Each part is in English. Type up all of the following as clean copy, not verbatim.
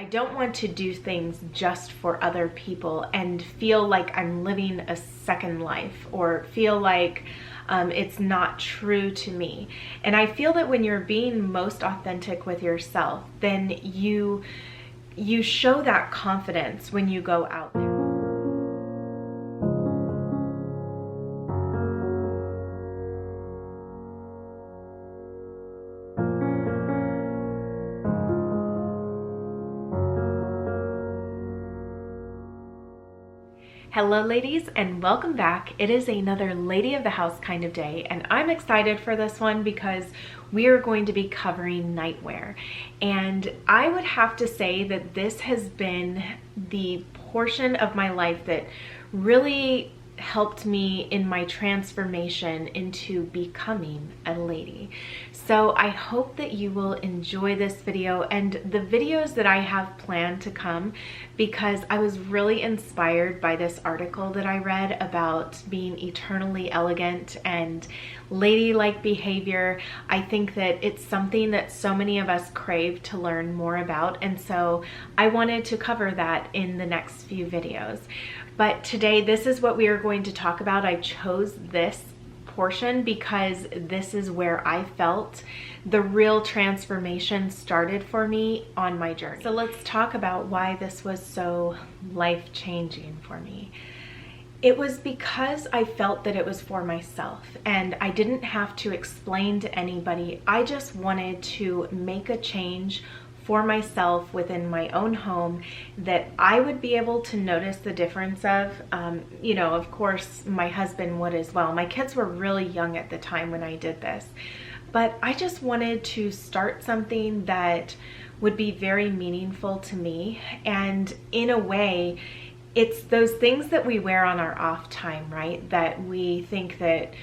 don't want to do things just for other people and feel like I'm living a second life or feel like it's not true to me. And I feel that when you're being most authentic with yourself, then you show that confidence when you go out there. Hello ladies, and welcome back. It is another lady of the house kind of day, and I'm excited for this one because we are going to be covering nightwear. And I would have to say that this has been the portion of my life that really helped me in my transformation into becoming a lady. So I hope that you will enjoy this video and the videos that I have planned to come, because I was really inspired by this article that I read about being eternally elegant and ladylike behavior. I think that it's something that so many of us crave to learn more about, and so I wanted to cover that in the next few videos. But today, this is what we are going to talk about. I chose this portion because this is where I felt the real transformation started for me on my journey. So let's talk about why this was so life-changing for me. It was because I felt that it was for myself and I didn't have to explain to anybody. I just wanted to make a change for myself within my own home that I would be able to notice the difference of. You know, of course, my husband would as well. My kids were really young at the time when I did this, but I just wanted to start something that would be very meaningful to me. And in a way, it's those things that we wear on our off time, right? That we think that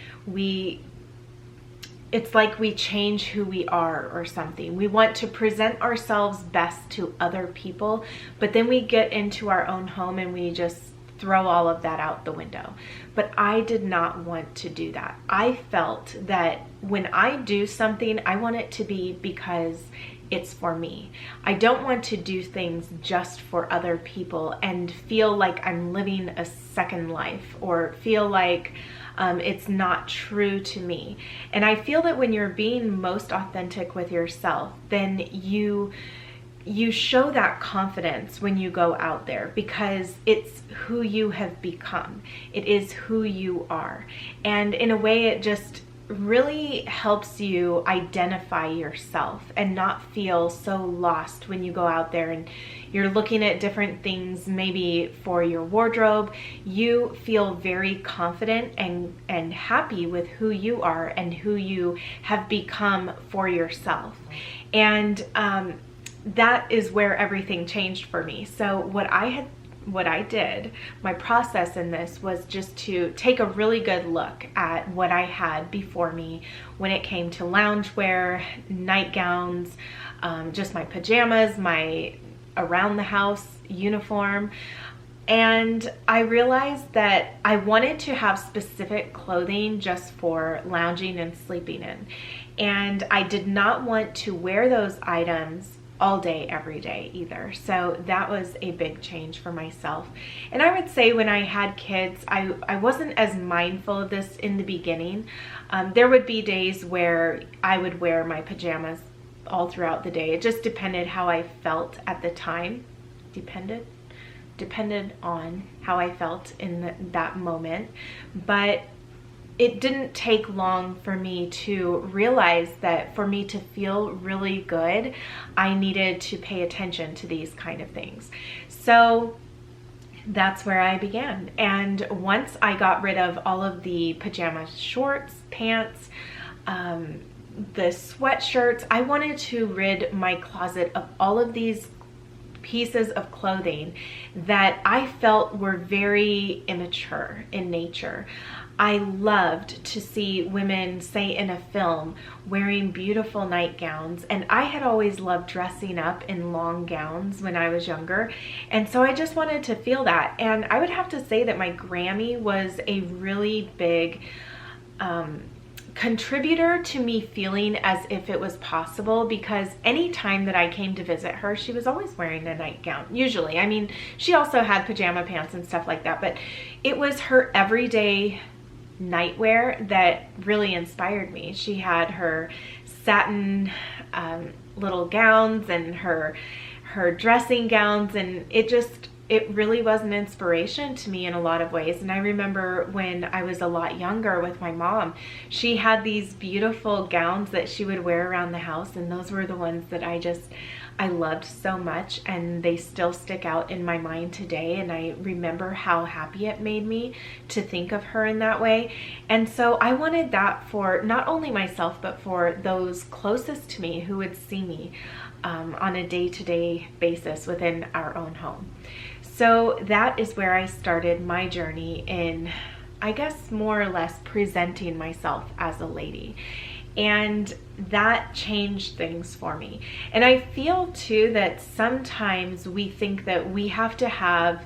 it's like we change who we are or something. We want to present ourselves best to other people, but then we get into our own home and we just throw all of that out the window. But I did not want to do that. I felt that when I do something, I want it to be because it's for me. I don't want to do things just for other people and feel like I'm living a second life or feel like it's not true to me. And I feel that when you're being most authentic with yourself, then you show that confidence when you go out there because it's who you have become. It is who you are. And in a way, it just really helps you identify yourself and not feel so lost when you go out there and you're looking at different things, maybe for your wardrobe. You feel very confident and happy with who you are and who you have become for yourself. And that is where everything changed for me. So what I did, my process in this was just to take a really good look at what I had before me when it came to loungewear, nightgowns, just my pajamas, my around the house uniform. And I realized that I wanted to have specific clothing just for lounging and sleeping in. And I did not want to wear those items all day, every day either. So that was a big change for myself. And I would say when I had kids, I wasn't as mindful of this in the beginning. There would be days where I would wear my pajamas all throughout the day. It just depended how I felt at the time. Depended on how I felt in that moment. But it didn't take long for me to realize that for me to feel really good, I needed to pay attention to these kind of things. So that's where I began. And once I got rid of all of the pajama shorts, pants, the sweatshirts, I wanted to rid my closet of all of these pieces of clothing that I felt were very immature in nature. I loved to see women, say in a film, wearing beautiful nightgowns, and I had always loved dressing up in long gowns when I was younger, and so I just wanted to feel that. And I would have to say that my Grammy was a really big contributor to me feeling as if it was possible, because any time that I came to visit her, she was always wearing a nightgown, usually. I mean, she also had pajama pants and stuff like that, but it was her everyday nightwear that really inspired me. She had her satin little gowns and her dressing gowns, and it really was an inspiration to me in a lot of ways. And I remember when I was a lot younger with my mom, she had these beautiful gowns that she would wear around the house, and those were the ones that I loved so much, and they still stick out in my mind today. And I remember how happy it made me to think of her in that way. And so I wanted that for not only myself, but for those closest to me who would see me on a day-to-day basis within our own home. So that is where I started my journey in, I guess, more or less presenting myself as a lady. And that changed things for me. And I feel too that sometimes we think that we have to have,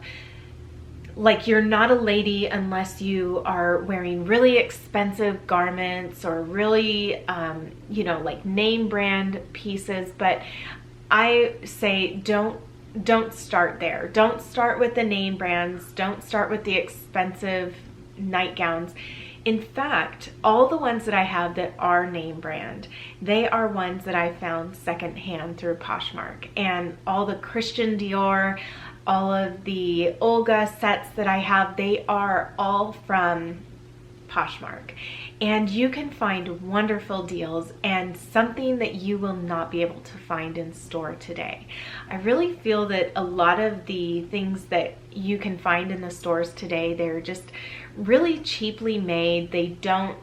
like, you're not a lady unless you are wearing really expensive garments or really, you know, like name brand pieces. But I say don't start there. Don't start with the name brands. Don't start with the expensive nightgowns. In fact, all the ones that I have that are name brand, they are ones that I found secondhand through Poshmark. And all the Christian Dior, all of the Olga sets that I have, they are all from Poshmark. And you can find wonderful deals and something that you will not be able to find in store today. I really feel that a lot of the things that you can find in the stores today, they're just really cheaply made. They don't,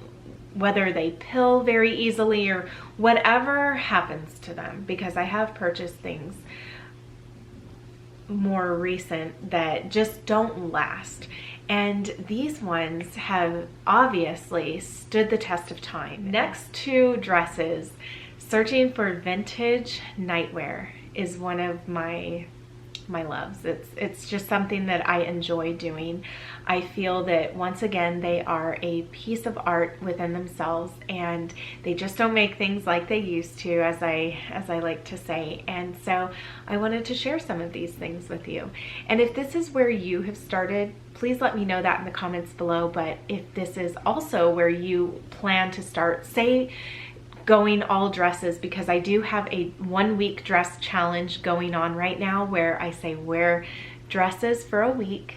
whether they pill very easily or whatever happens to them, because I have purchased things more recent that just don't last. And these ones have obviously stood the test of time. Next to dresses, searching for vintage nightwear is one of my loves. It's just something that I enjoy doing. I feel that once again they are a piece of art within themselves, and they just don't make things like they used to, as I like to say. And so I wanted to share some of these things with you. And if this is where you have started, please let me know that in the comments below. But if this is also where you plan to start, say going all dresses, because I do have a 1-week dress challenge going on right now where I say wear dresses for a week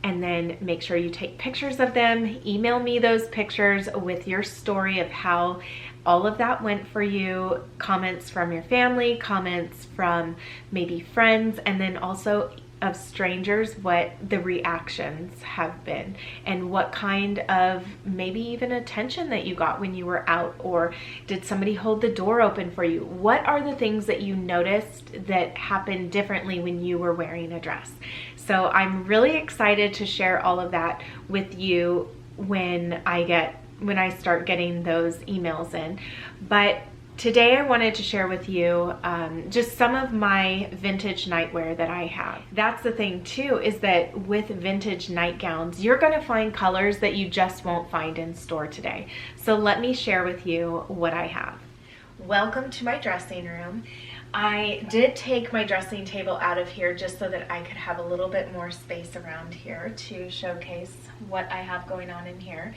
and then make sure you take pictures of them. Email me those pictures with your story of how all of that went for you, comments from your family, comments from maybe friends, and then also of strangers, what the reactions have been and what kind of maybe even attention that you got when you were out, or did somebody hold the door open for you? What are the things that you noticed that happened differently when you were wearing a dress? So I'm really excited to share all of that with you when I start getting those emails in. But today I wanted to share with you just some of my vintage nightwear that I have. That's the thing too, is that with vintage nightgowns, you're gonna find colors that you just won't find in store today. So let me share with you what I have. Welcome to my dressing room. I did take my dressing table out of here just so that I could have a little bit more space around here to showcase what I have going on in here.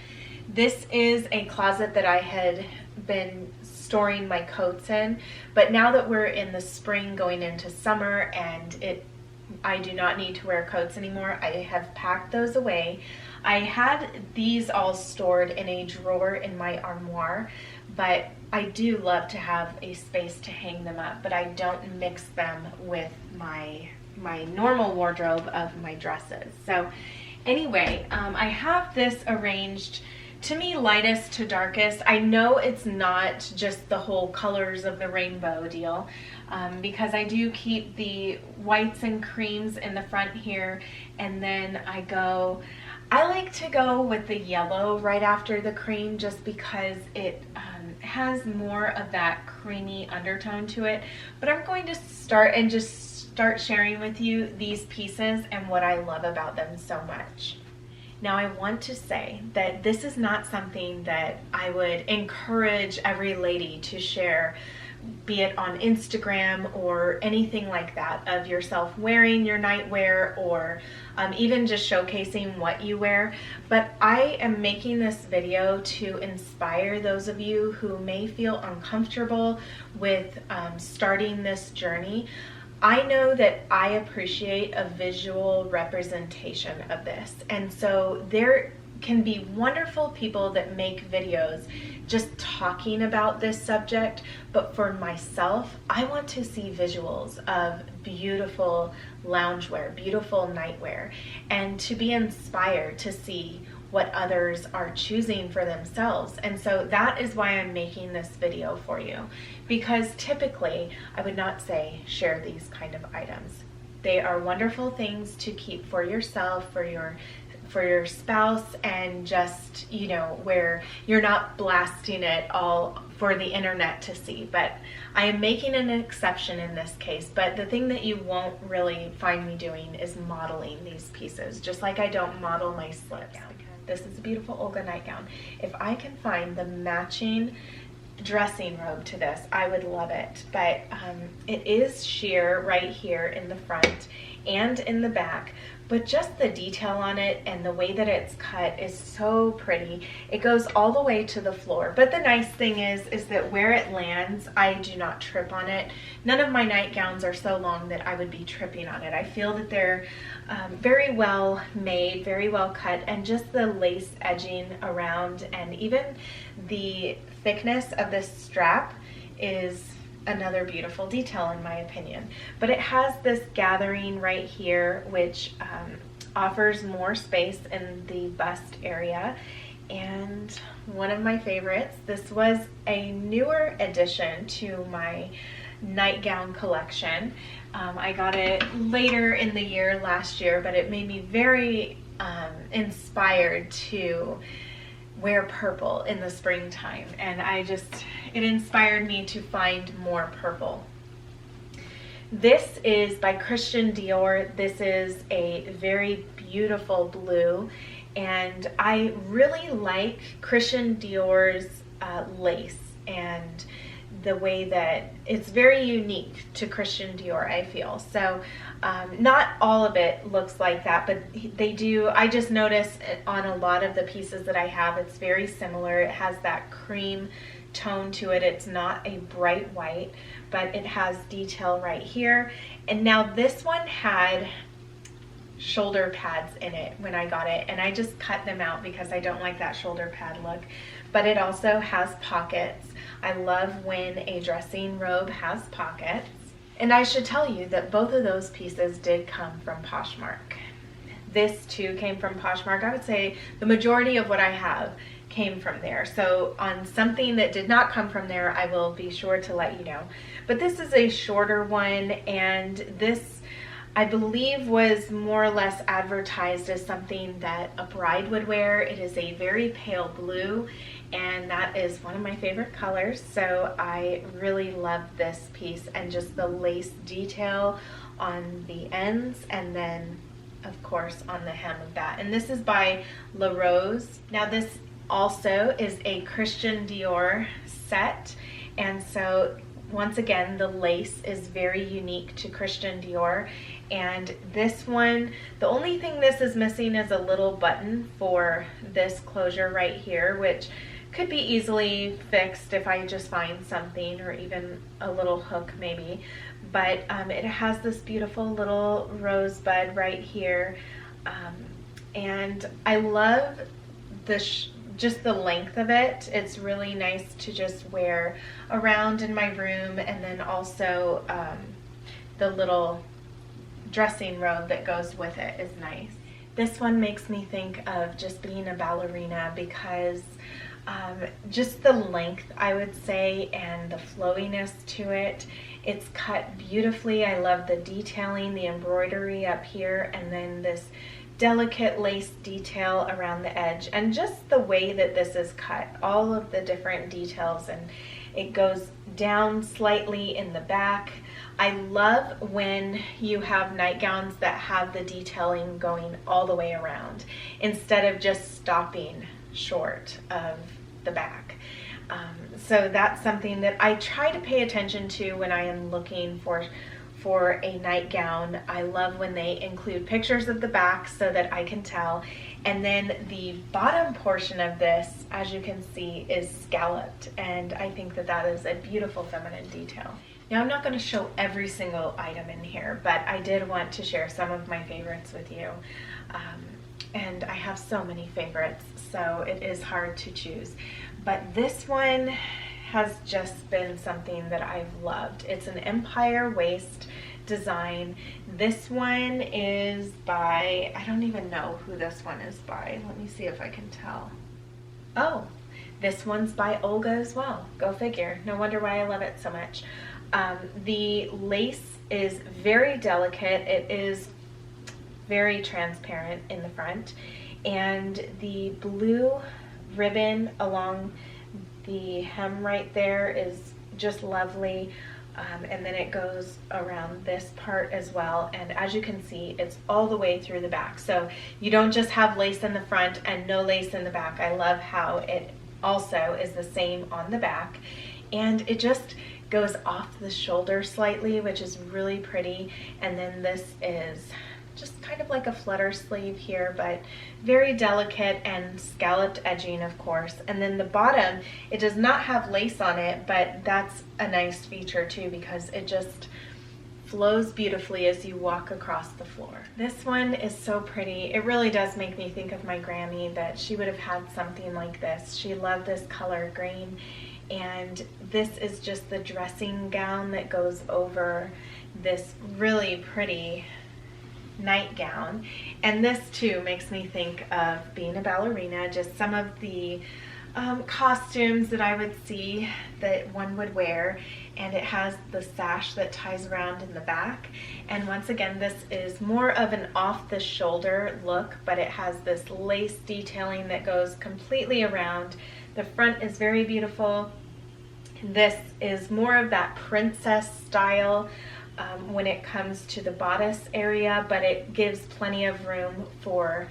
This is a closet that I had been storing my coats in, but now that we're in the spring going into summer and I do not need to wear coats anymore, I have packed those away. I had these all stored in a drawer in my armoire, but I do love to have a space to hang them up, but I don't mix them with my normal wardrobe of my dresses. So anyway, I have this arranged to me lightest to darkest. I know it's not just the whole colors of the rainbow deal, because I do keep the whites and creams in the front here, and then I like to go with the yellow right after the cream just because it has more of that creamy undertone to it. But I'm going to start sharing with you these pieces and what I love about them so much. Now I want to say that this is not something that I would encourage every lady to share, be it on Instagram or anything like that, of yourself wearing your nightwear or even just showcasing what you wear. But I am making this video to inspire those of you who may feel uncomfortable with starting this journey. I know that I appreciate a visual representation of this, and so there can be wonderful people that make videos just talking about this subject, but for myself, I want to see visuals of beautiful loungewear, beautiful nightwear, and to be inspired to see what others are choosing for themselves. And so that is why I'm making this video for you, because typically I would not say share these kind of items. They are wonderful things to keep for yourself, for your spouse, and just, you know, where you're not blasting it all for the internet to see. But I am making an exception in this case. But the thing that you won't really find me doing is modeling these pieces, just like I don't model my slips. This is a beautiful Olga nightgown. If I can find the matching dressing robe to this, I would love it. But it is sheer right here in the front and in the back, but just the detail on it and the way that it's cut is so pretty. It goes all the way to the floor. But the nice thing is that where it lands, I do not trip on it. None of my nightgowns are so long that I would be tripping on it. I feel that they're very well made, very well cut, and just the lace edging around and even the thickness of this strap is another beautiful detail in my opinion. But it has this gathering right here, which offers more space in the bust area. And one of my favorites, this was a newer addition to my nightgown collection. I got it later in the year, last year, but it made me very inspired to wear purple in the springtime, and it inspired me to find more purple. This is by Christian Dior. This is a very beautiful blue, and I really like Christian Dior's lace and the way that it's very unique to Christian Dior, I feel. So not all of it looks like that, but they do. I just noticed on a lot of the pieces that I have, it's very similar. It has that cream tone to it. It's not a bright white, but it has detail right here. And now this one had shoulder pads in it when I got it, and I just cut them out because I don't like that shoulder pad look. But it also has pockets. I love when a dressing robe has pockets. And I should tell you that both of those pieces did come from Poshmark. This too came from Poshmark. I would say the majority of what I have came from there. So on something that did not come from there, I will be sure to let you know. But this is a shorter one, and this, I believe, was more or less advertised as something that a bride would wear. It is a very pale blue, and that is one of my favorite colors. So I really love this piece, and just the lace detail on the ends, and then of course on the hem of that. And this is by La Rose. Now this also is a Christian Dior set, and so once again the lace is very unique to Christian Dior. And this one, the only thing this is missing is a little button for this closure right here, which could be easily fixed if I just find something, or even a little hook maybe. But it has this beautiful little rosebud right here, and I love just the length of it. It's really nice to just wear around in my room, and then also the little dressing robe that goes with it is nice. This one makes me think of just being a ballerina, because just the length, I would say, and the flowiness to it. It's cut beautifully. I love the detailing, the embroidery up here, and then this delicate lace detail around the edge, and just the way that this is cut, all of the different details. And it goes down slightly in the back. I love when you have nightgowns that have the detailing going all the way around instead of just stopping short of the back. So that's something that I try to pay attention to when I am looking for a nightgown. I love when they include pictures of the back so that I can tell. And then the bottom portion of this, as you can see, is scalloped, and I think that that is a beautiful feminine detail. Now, I'm not going to show every single item in here, but I did want to share some of my favorites with you. And I have so many favorites, so it is hard to choose. But this one has just been something that I've loved. It's an empire waist design. This one is by, I don't even know who this one is by. Let me see if I can tell. Oh, this one's by Olga as well. Go figure. No wonder why I love it so much. The lace is very delicate. It is very transparent in the front, and the blue ribbon along the hem right there is just lovely. And then it goes around this part as well, and as you can see, it's all the way through the back. So you don't just have lace in the front and no lace in the back. I love how it also is the same on the back, and it just goes off the shoulder slightly, which is really pretty. And then this is just kind of like a flutter sleeve here, but very delicate and scalloped edging, of course. And then the bottom, it does not have lace on it, but that's a nice feature too, because it just flows beautifully as you walk across the floor. This one is so pretty. It really does make me think of my Grammy, that she would have had something like this. She loved this color green, and this is just the dressing gown that goes over this really pretty nightgown. And this too makes me think of being a ballerina, just some of the costumes that I would see that one would wear. And it has the sash that ties around in the back, and once again, this is more of an off the shoulder look, but it has this lace detailing that goes completely around. The front is very beautiful. This is more of that princess style when it comes to the bodice area, but it gives plenty of room for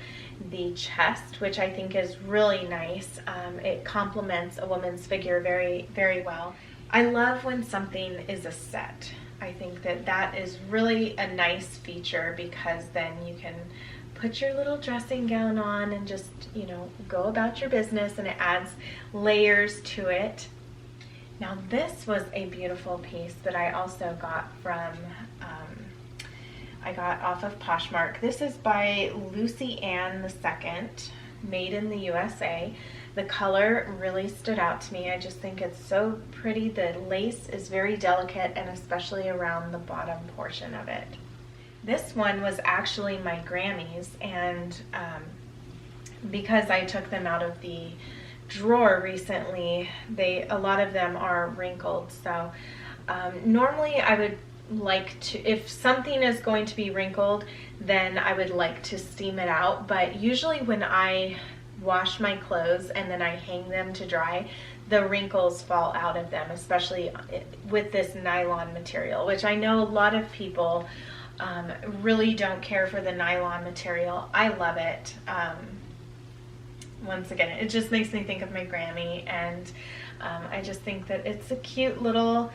the chest, which I think is really nice. It complements a woman's figure very, very well. I love when something is a set. I think that that is really a nice feature, because then you can put your little dressing gown on and just, you know, go about your business, and it adds layers to it. Now, this was a beautiful piece that I also got from, I got off of Poshmark. This is by Lucy Ann II, made in the USA. The color really stood out to me. I just think it's so pretty. The lace is very delicate, and especially around the bottom portion of it. This one was actually my Grammys, and because I took them out of the drawer recently, a lot of them are wrinkled. So normally I would like to, if something is going to be wrinkled, then I would like to steam it out. But usually when I wash my clothes and then I hang them to dry, the wrinkles fall out of them, especially with this nylon material, which I know a lot of people really don't care for the nylon material. I love it. Once again, it just makes me think of my Grammy, and I just think that it's a cute little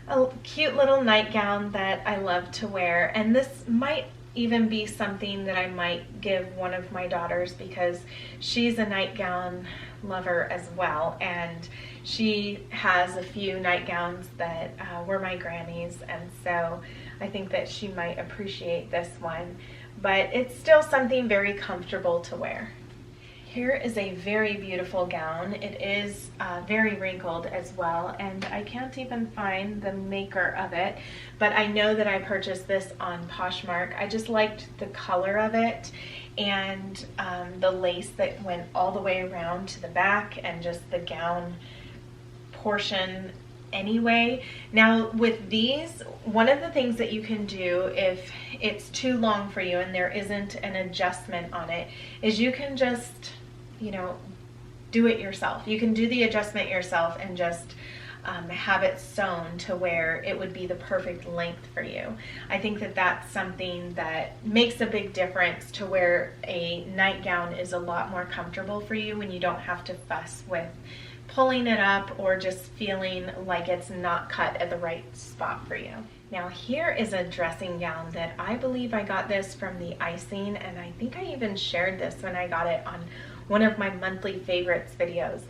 nightgown that I love to wear. And this might even be something that I might give one of my daughters, because she's a nightgown lover as well, and she has a few nightgowns that were my Grammys, and so I think that she might appreciate this one. But it's still something very comfortable to wear. Here is a very beautiful gown. It is very wrinkled as well, and I can't even find the maker of it, but I know that I purchased this on Poshmark. I just liked the color of it, and the lace that went all the way around to the back, and just the gown portion anyway. Now with these, one of the things that you can do if it's too long for you and there isn't an adjustment on it, is you can just, you know, do it yourself. You can do the adjustment yourself and just have it sewn to where it would be the perfect length for you. I think that that's something that makes a big difference to where a nightgown is a lot more comfortable for you when you don't have to fuss with pulling it up or just feeling like it's not cut at the right spot for you. Now here is a dressing gown that I believe I got this from the icing, and I think I even shared this when I got it on one of my monthly favorites videos,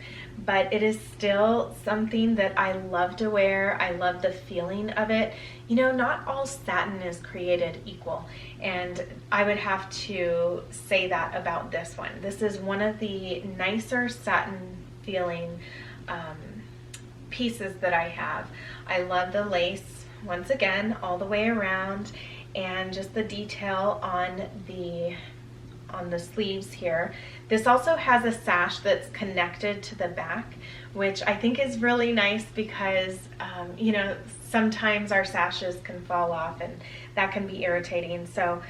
but it is still something that I love to wear. I love the feeling of it. You know, not all satin is created equal, and I would have to say that about this one. This is one of the nicer satin feeling pieces that I have. I love the lace, once again, all the way around, and just the detail on the sleeves here. This also has a sash that's connected to the back, which I think is really nice because you know, sometimes our sashes can fall off and that can be irritating. So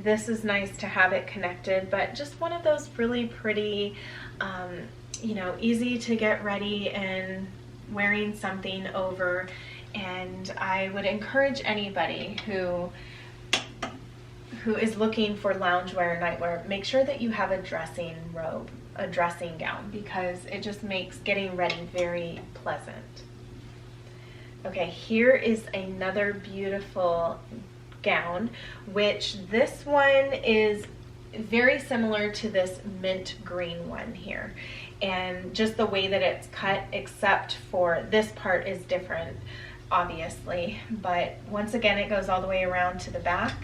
this is nice to have it connected, but just one of those really pretty, you know, easy to get ready and wearing something over. And I would encourage anybody who is looking for loungewear, nightwear, make sure that you have a dressing robe, a dressing gown, because it just makes getting ready very pleasant. Okay, here is another beautiful gown, which this one is very similar to this mint green one here, and just the way that it's cut, except for this part is different, obviously, but once again it goes all the way around to the back.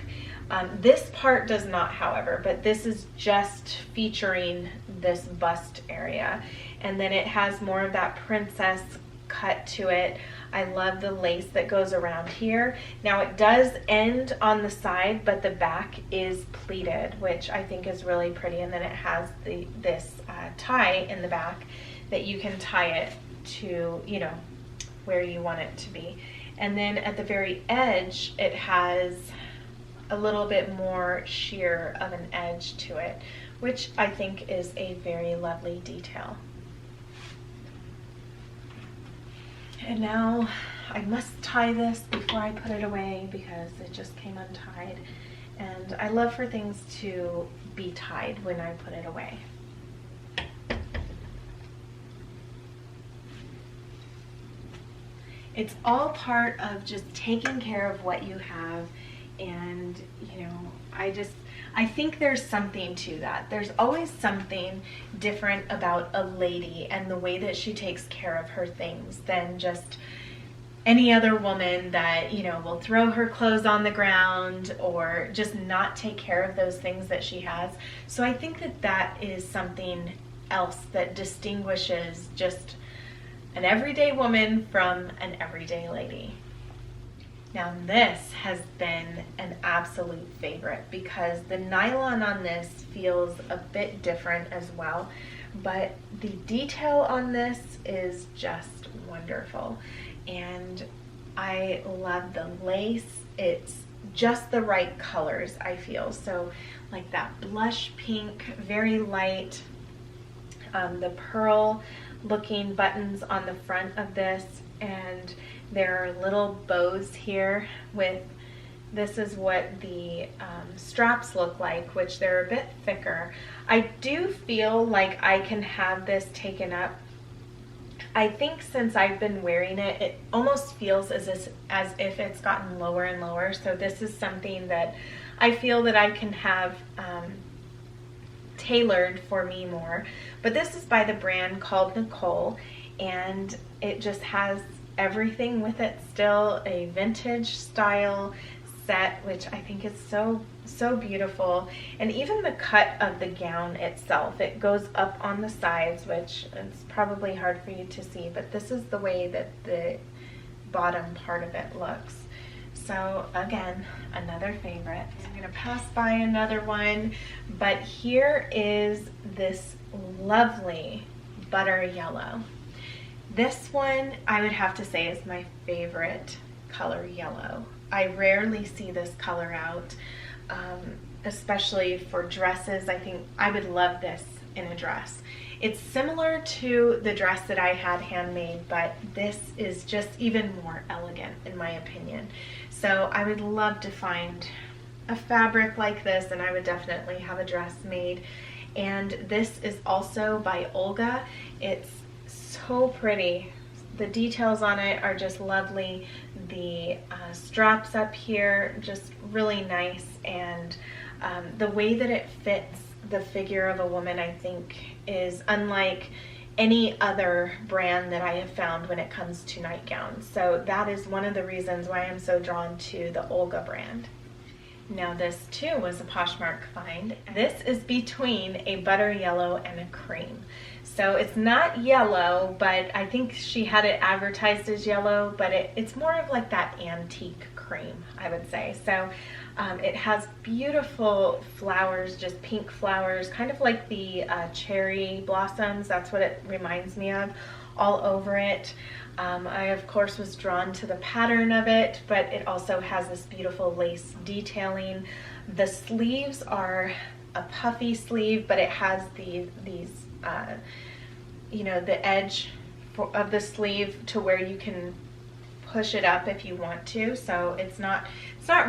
This part does not, however, but this is just featuring this bust area, and then it has more of that princess cut to it. I love the lace that goes around here. Now it does end on the side, but the back is pleated, which I think is really pretty, and then it has this tie in the back that you can tie it to, you know, where you want it to be. And then at the very edge it has a little bit more sheer of an edge to it, which I think is a very lovely detail. And now I must tie this before I put it away because it just came untied, and I love for things to be tied when I put it away. It's all part of just taking care of what you have. And you know, I think there's something to that. There's always something different about a lady and the way that she takes care of her things than just any other woman that, you know, will throw her clothes on the ground or just not take care of those things that she has. So I think that that is something else that distinguishes just an everyday woman from an everyday lady. Now this has been an absolute favorite because the nylon on this feels a bit different as well, but the detail on this is just wonderful, and I love the lace. It's just the right colors, I feel. So like that blush pink, very light, the pearl looking buttons on the front of this, and there are little bows here with, this is what the straps look like, which they're a bit thicker. I do feel like I can have this taken up. I think since I've been wearing it, it almost feels as if it's gotten lower and lower. So this is something that I feel that I can have tailored for me more. But this is by the brand called Nicole, and it just has everything with it still, a vintage style set, which I think is so beautiful. And even the cut of the gown itself, it goes up on the sides, which it's probably hard for you to see, but this is the way that the bottom part of it looks. So again, another favorite. I'm gonna pass by another one, but here is this lovely butter yellow. This one I would have to say is my favorite color yellow. I rarely see this color out, especially for dresses. I think I would love this in a dress. It's similar to the dress that I had handmade, but this is just even more elegant in my opinion. So I would love to find a fabric like this, and I would definitely have a dress made. And this is also by Olga. It's so pretty. The details on it are just lovely. The straps up here, just really nice. And the way that it fits the figure of a woman, I think, is unlike any other brand that I have found when it comes to nightgowns. So that is one of the reasons why I'm so drawn to the Olga brand. Now this too was a Poshmark find. This is between a butter yellow and a cream. So it's not yellow, but I think she had it advertised as yellow, but it's more of like that antique cream, I would say. So it has beautiful flowers, just pink flowers, kind of like the cherry blossoms. That's what it reminds me of, all over it. I of course was drawn to the pattern of it, but it also has this beautiful lace detailing. The sleeves are a puffy sleeve, but it has these you know, the edge of the sleeve to where you can push it up if you want to. So it's not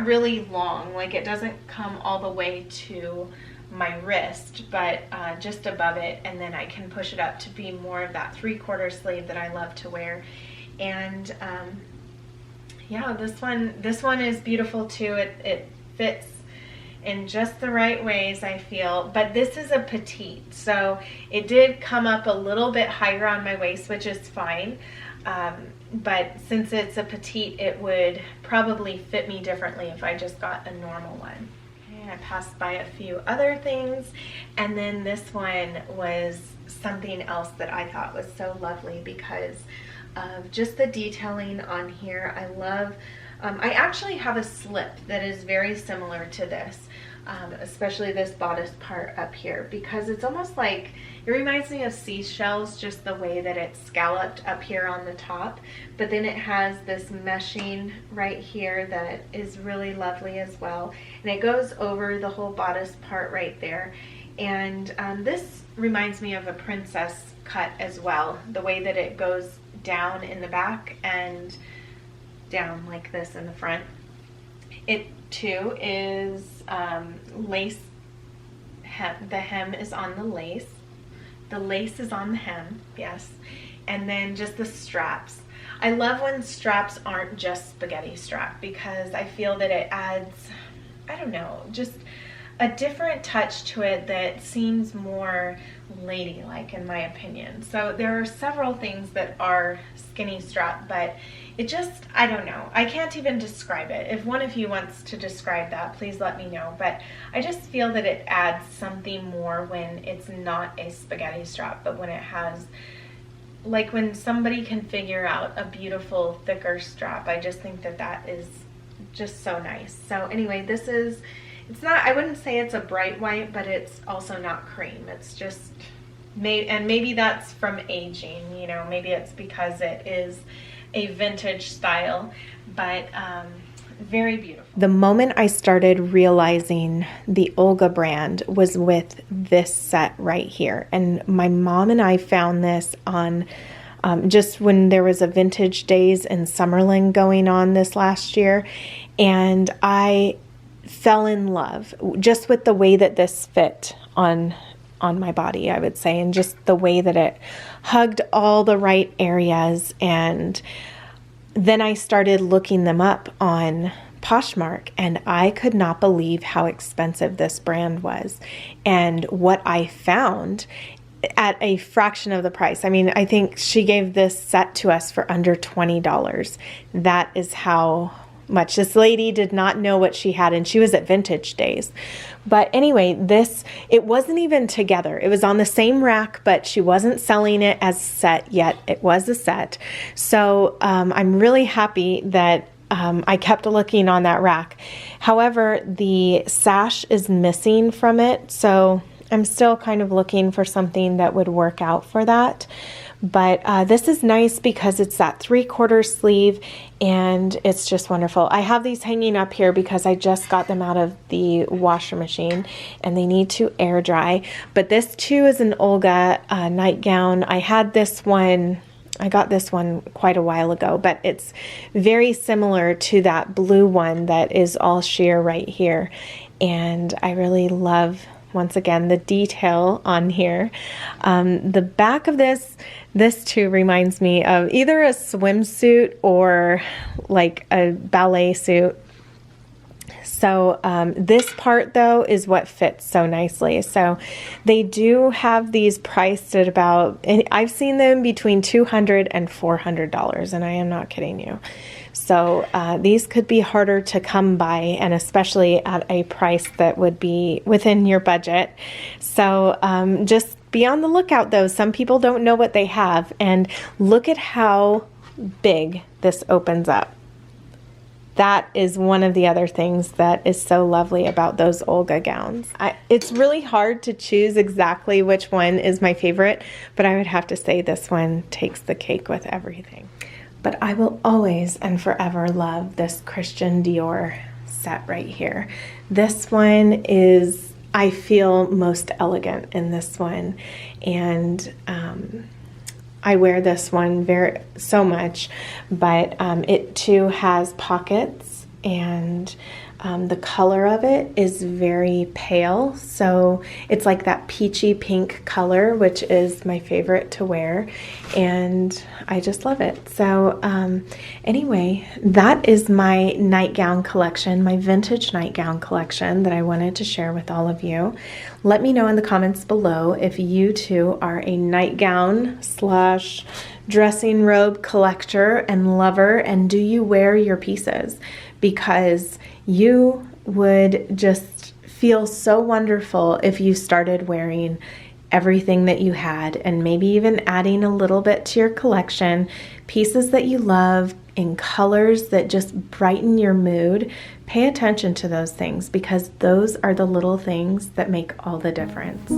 really long, like it doesn't come all the way to my wrist, but just above it, and then I can push it up to be more of that 3/4 sleeve that I love to wear. And yeah, this one is beautiful too. It fits in just the right ways, I feel, but this is a petite, so it did come up a little bit higher on my waist, which is fine. But since it's a petite, it would probably fit me differently if I just got a normal one. Okay, I passed by a few other things, and then this one was something else that I thought was so lovely because of just the detailing on here. I love, I actually have a slip that is very similar to this, especially this bodice part up here, because it's almost like, it reminds me of seashells, just the way that it's scalloped up here on the top, but then it has this meshing right here that is really lovely as well, and it goes over the whole bodice part right there. And this reminds me of a princess cut as well, the way that it goes down in the back and down like this in the front. It too is lace hem. The hem is on the lace. The lace is on the hem, yes. And then just the straps. I love when straps aren't just spaghetti strap, because I feel that it adds, I don't know, just a different touch to it that seems more ladylike in my opinion. So there are several things that are skinny strap, but it just, I don't know. I can't even describe it. If one of you wants to describe that, please let me know. But I just feel that it adds something more when it's not a spaghetti strap, but when it has, like when somebody can figure out a beautiful thicker strap. I just think that that is just so nice. So anyway, this is, it's not, I wouldn't say it's a bright white, but it's also not cream. It's just, and maybe that's from aging, you know, maybe it's because it is a vintage style, but very beautiful. The moment I started realizing the Olga brand was with this set right here. And my mom and I found this on just when there was a Vintage Days in Summerlin going on this last year. And I fell in love just with the way that this fit on my body, I would say, and just the way that it hugged all the right areas. And then I started looking them up on Poshmark, and I could not believe how expensive this brand was and what I found at a fraction of the price. I mean, I think she gave this set to us for under $20. That is how much. This lady did not know what she had, and she was at Vintage Days. But anyway, this, it wasn't even together. It was on the same rack, but she wasn't selling it as a set yet. It was a set. So I'm really happy that I kept looking on that rack. However, the sash is missing from it, so I'm still kind of looking for something that would work out for that. But this is nice because it's that 3/4 sleeve and it's just wonderful. I have these hanging up here because I just got them out of the washer machine and they need to air dry. But this too is an Olga nightgown. I got this one quite a while ago, but it's very similar to that blue one that is all sheer right here. And I really love, once again, the detail on here. The back of this too reminds me of either a swimsuit or like a ballet suit. So this part though is what fits so nicely. So they do have these priced at about, and I've seen them between $200 and $400, and I am not kidding you. So these could be harder to come by, and especially at a price that would be within your budget. So just be on the lookout though. Some people don't know what they have, and look at how big this opens up. That is one of the other things that is so lovely about those Olga gowns. It's really hard to choose exactly which one is my favorite, but I would have to say this one takes the cake with everything. But I will always and forever love this Christian Dior set right here. This one is, I feel most elegant in this one, and I wear this one so much, but it too has pockets, and the color of it is very pale, so it's like that peachy pink color, which is my favorite to wear, and I just love it. So anyway, that is my nightgown collection, my vintage nightgown collection that I wanted to share with all of you. Let me know in the comments below if you too are a nightgown / dressing robe collector and lover, and do you wear your pieces? Because you would just feel so wonderful if you started wearing everything that you had, and maybe even adding a little bit to your collection, pieces that you love in colors that just brighten your mood. Pay attention to those things, because those are the little things that make all the difference.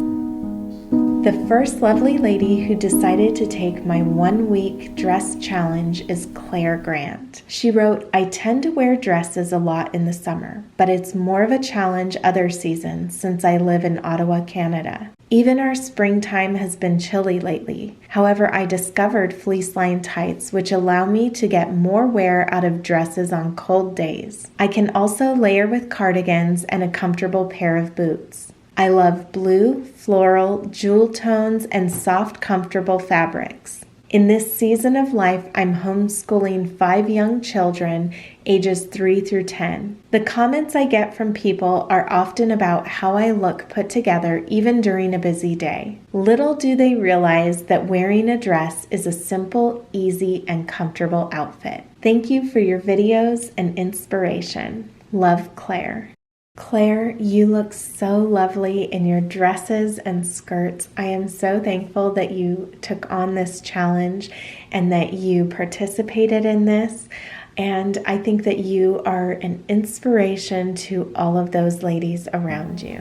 The first lovely lady who decided to take my 1-week dress challenge is Claire Grant. She wrote, "I tend to wear dresses a lot in the summer, but it's more of a challenge other seasons since I live in Ottawa, Canada. Even our springtime has been chilly lately. However, I discovered fleece-lined tights, which allow me to get more wear out of dresses on cold days. I can also layer with cardigans and a comfortable pair of boots. I love blue, floral, jewel tones, and soft, comfortable fabrics. In this season of life, I'm homeschooling 5 young children, ages 3 through 10. The comments I get from people are often about how I look put together even during a busy day. Little do they realize that wearing a dress is a simple, easy, and comfortable outfit. Thank you for your videos and inspiration. Love, Claire." Claire, you look so lovely in your dresses and skirts. I am so thankful that you took on this challenge and that you participated in this. And I think that you are an inspiration to all of those ladies around you.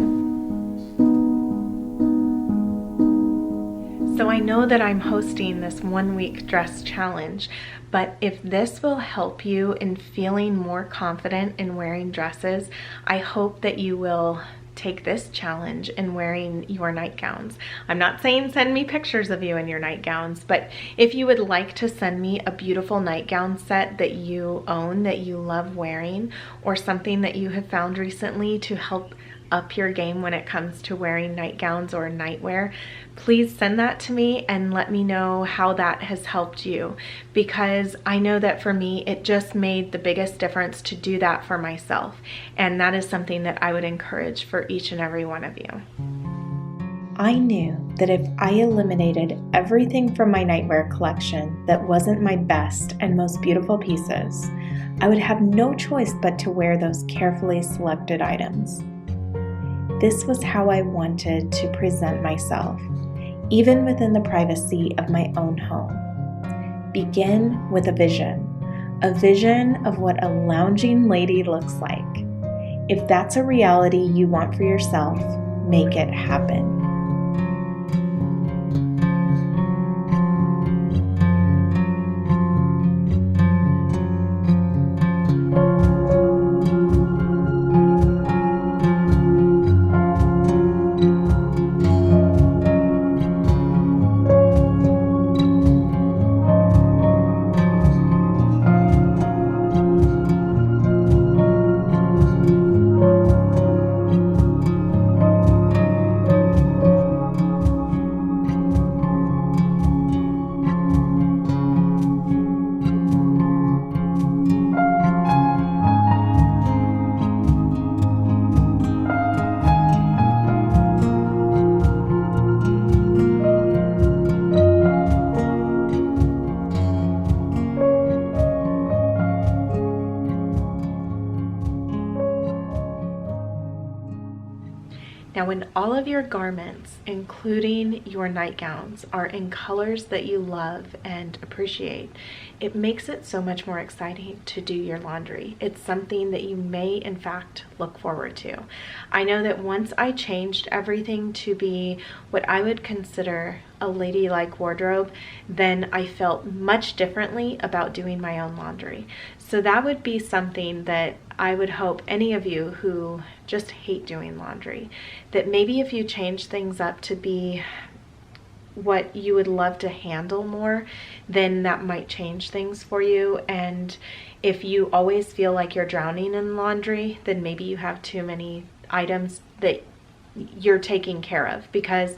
So I know that I'm hosting this 1-week dress challenge, but if this will help you in feeling more confident in wearing dresses, I hope that you will take this challenge in wearing your nightgowns. I'm not saying send me pictures of you in your nightgowns, but if you would like to send me a beautiful nightgown set that you own, that you love wearing, or something that you have found recently to help up your game when it comes to wearing nightgowns or nightwear, please send that to me and let me know how that has helped you, because I know that for me it just made the biggest difference to do that for myself, and that is something that I would encourage for each and every one of you. I knew that if I eliminated everything from my nightwear collection that wasn't my best and most beautiful pieces, I would have no choice but to wear those carefully selected items. This was how I wanted to present myself, even within the privacy of my own home. Begin with a vision of what a lounging lady looks like. If that's a reality you want for yourself, make it happen. Now, when all of your garments, including your nightgowns, are in colors that you love and appreciate, it makes it so much more exciting to do your laundry. It's something that you may, in fact, look forward to. I know that once I changed everything to be what I would consider a ladylike wardrobe, then I felt much differently about doing my own laundry. So that would be something that I would hope any of you who just hate doing laundry, that maybe if you change things up to be what you would love to handle more, then that might change things for you. And if you always feel like you're drowning in laundry, then maybe you have too many items that you're taking care of, because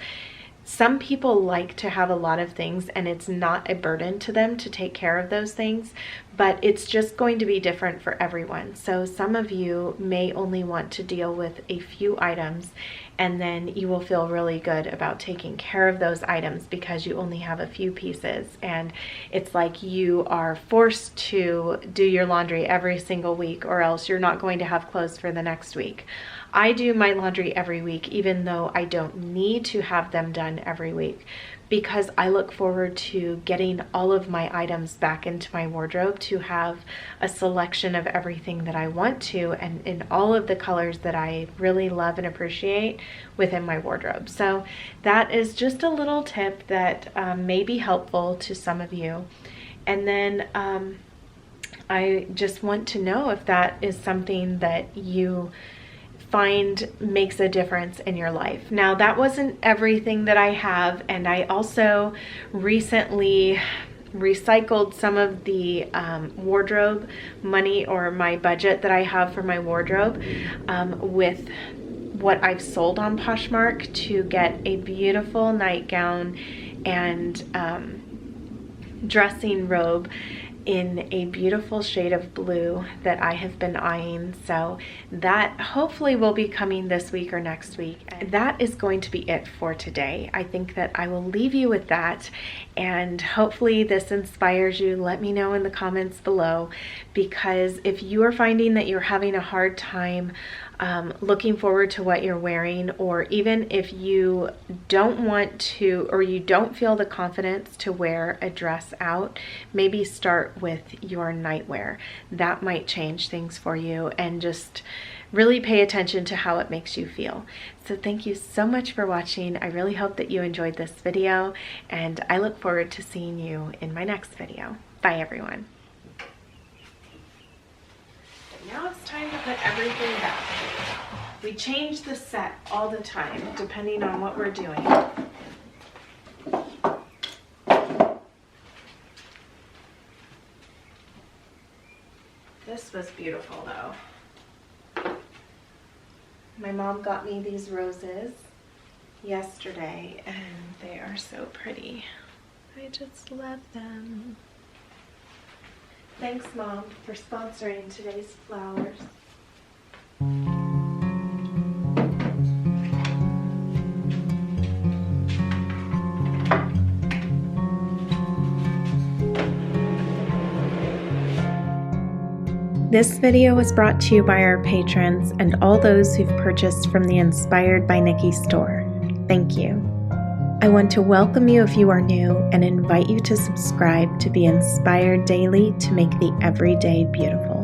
some people like to have a lot of things and it's not a burden to them to take care of those things, but it's just going to be different for everyone. So some of you may only want to deal with a few items, and then you will feel really good about taking care of those items because you only have a few pieces, and it's like you are forced to do your laundry every single week or else you're not going to have clothes for the next week. I do my laundry every week, even though I don't need to have them done every week, because I look forward to getting all of my items back into my wardrobe to have a selection of everything that I want to, and in all of the colors that I really love and appreciate within my wardrobe. So that is just a little tip that may be helpful to some of you. And then I just want to know if that is something that you find makes a difference in your life. Now, that wasn't everything that I have, and I also recently recycled some of the wardrobe money, or my budget that I have for my wardrobe, with what I've sold on Poshmark to get a beautiful nightgown and dressing robe in a beautiful shade of blue that I have been eyeing. So that hopefully will be coming this week or next week. And that is going to be it for today. I think that I will leave you with that, and hopefully this inspires you. Let me know in the comments below, because if you are finding that you're having a hard time looking forward to what you're wearing, or even if you don't want to, or you don't feel the confidence to wear a dress out, maybe start with your nightwear. That might change things for you, and just really pay attention to how it makes you feel. So thank you so much for watching. I really hope that you enjoyed this video, and I look forward to seeing you in my next video. Bye everyone. Now it's time to put everything back. We change the set all the time, depending on what we're doing. This was beautiful though. My mom got me these roses yesterday, and they are so pretty. I just love them. Thanks, Mom, for sponsoring today's flowers. This video was brought to you by our patrons and all those who've purchased from the Inspired by Nikki store. Thank you. I want to welcome you if you are new and invite you to subscribe to be inspired daily to make the everyday beautiful.